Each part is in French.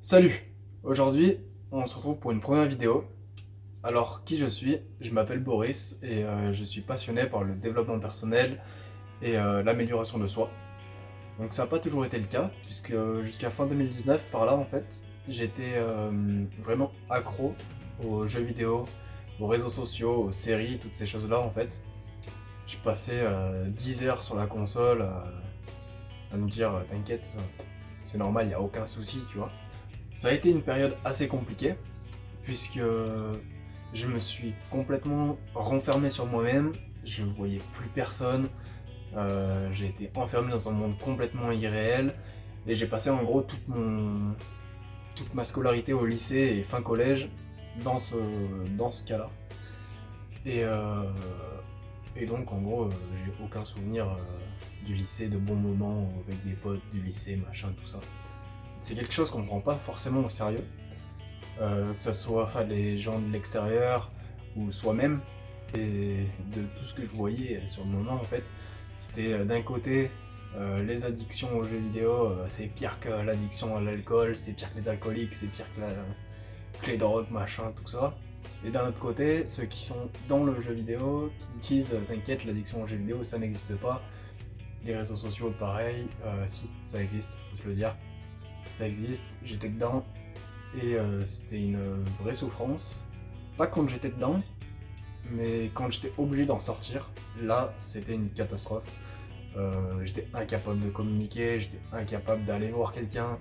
Salut! Aujourd'hui, on se retrouve pour une première vidéo. Alors, qui je suis? Je m'appelle Boris et je suis passionné par le développement personnel et l'amélioration de soi. Donc ça n'a pas toujours été le cas, puisque jusqu'à fin 2019, par là en fait, j'étais vraiment accro aux jeux vidéo, aux réseaux sociaux, aux séries, toutes ces choses-là en fait. Je passais 10 heures sur la console à me dire t'inquiète, c'est normal, il n'y a aucun souci, tu vois. Ça a été une période assez compliquée, puisque je me suis complètement renfermé sur moi-même, je voyais plus personne, j'ai été enfermé dans un monde complètement irréel, et j'ai passé en gros toute ma scolarité au lycée et fin collège dans ce cas-là. Et, euh, et donc en gros, j'ai aucun souvenir du lycée, de bons moments avec des potes du lycée, machin, tout ça. C'est quelque chose qu'on ne prend pas forcément au sérieux, que ce soit les gens de l'extérieur ou soi-même. Et de tout ce que je voyais sur le moment, en fait, c'était d'un côté les addictions aux jeux vidéo, c'est pire que l'addiction à l'alcool, c'est pire que les alcooliques, c'est pire que les drogues, machin, tout ça. Et d'un autre côté, ceux qui sont dans le jeu vidéo, qui disent t'inquiète, l'addiction aux jeux vidéo ça n'existe pas. Les réseaux sociaux, pareil, si, ça existe, faut se le dire. Ça existe, j'étais dedans, et c'était une vraie souffrance. Pas quand j'étais dedans, mais quand j'étais obligé d'en sortir, là c'était une catastrophe. J'étais incapable de communiquer, j'étais incapable d'aller voir quelqu'un,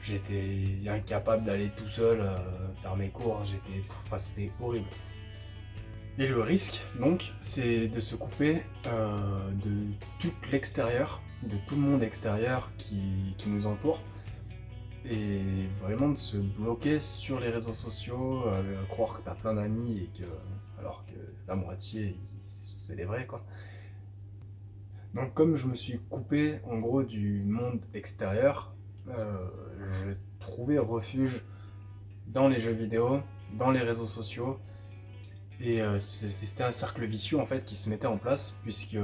j'étais incapable d'aller tout seul faire mes cours, c'était horrible. Et le risque, donc, c'est de se couper de tout l'extérieur, de tout le monde extérieur qui nous entoure, et vraiment de se bloquer sur les réseaux sociaux, croire que t'as plein d'amis et que alors que la moitié c'est des vrais quoi. Donc comme je me suis coupé en gros du monde extérieur, je trouvais refuge dans les jeux vidéo, dans les réseaux sociaux, et c'était un cercle vicieux en fait qui se mettait en place, puisque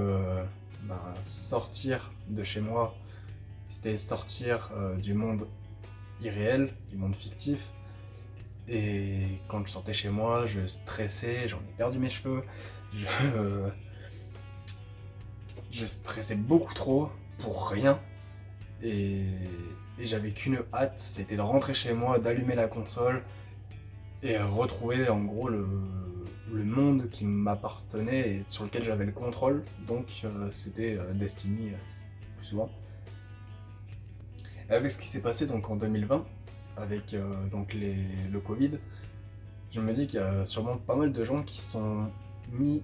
sortir de chez moi, c'était sortir du monde irréel, du monde fictif. Et quand je sortais chez moi, je stressais, j'en ai perdu mes cheveux, je, je stressais beaucoup trop pour rien. Et, et j'avais qu'une hâte, c'était de rentrer chez moi, d'allumer la console et retrouver en gros le monde qui m'appartenait et sur lequel j'avais le contrôle. Donc c'était Destiny plus souvent. Avec ce qui s'est passé donc en 2020, avec donc le Covid, je me dis qu'il y a sûrement pas mal de gens qui sont mis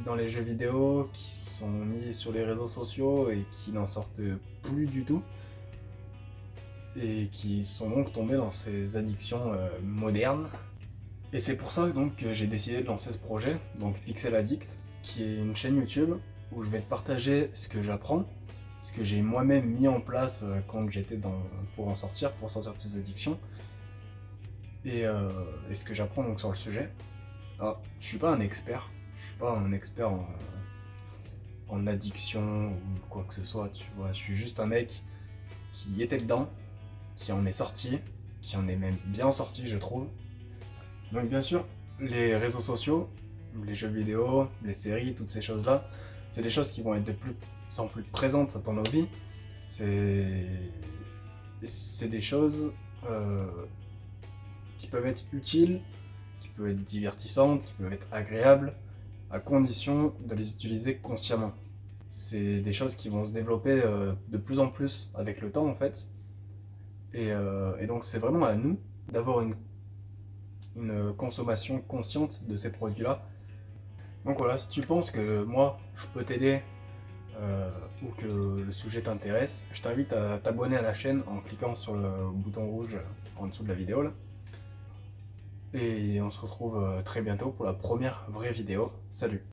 dans les jeux vidéo, qui sont mis sur les réseaux sociaux et qui n'en sortent plus du tout, et qui sont donc tombés dans ces addictions modernes. Et c'est pour ça donc que j'ai décidé de lancer ce projet, donc Pixel Addict, qui est une chaîne YouTube où je vais te partager ce que j'apprends, ce que j'ai moi-même mis en place quand j'étais pour sortir de ces addictions, et ce que j'apprends donc sur le sujet. Alors, je suis pas un expert, je suis pas un expert en addiction ou quoi que ce soit, tu vois, je suis juste un mec qui était dedans, qui en est sorti, qui en est même bien sorti je trouve. Donc bien sûr, les réseaux sociaux, les jeux vidéo, les séries, toutes ces choses-là, c'est des choses qui vont être de plus en plus présentes dans nos vies. C'est des choses qui peuvent être utiles, qui peuvent être divertissantes, qui peuvent être agréables, à condition de les utiliser consciemment. C'est des choses qui vont se développer de plus en plus avec le temps en fait. Et donc c'est vraiment à nous d'avoir une consommation consciente de ces produits-là. Donc voilà, si tu penses que moi je peux t'aider ou que le sujet t'intéresse, je t'invite à t'abonner à la chaîne en cliquant sur le bouton rouge en dessous de la vidéo là. Et on se retrouve très bientôt pour la première vraie vidéo. Salut!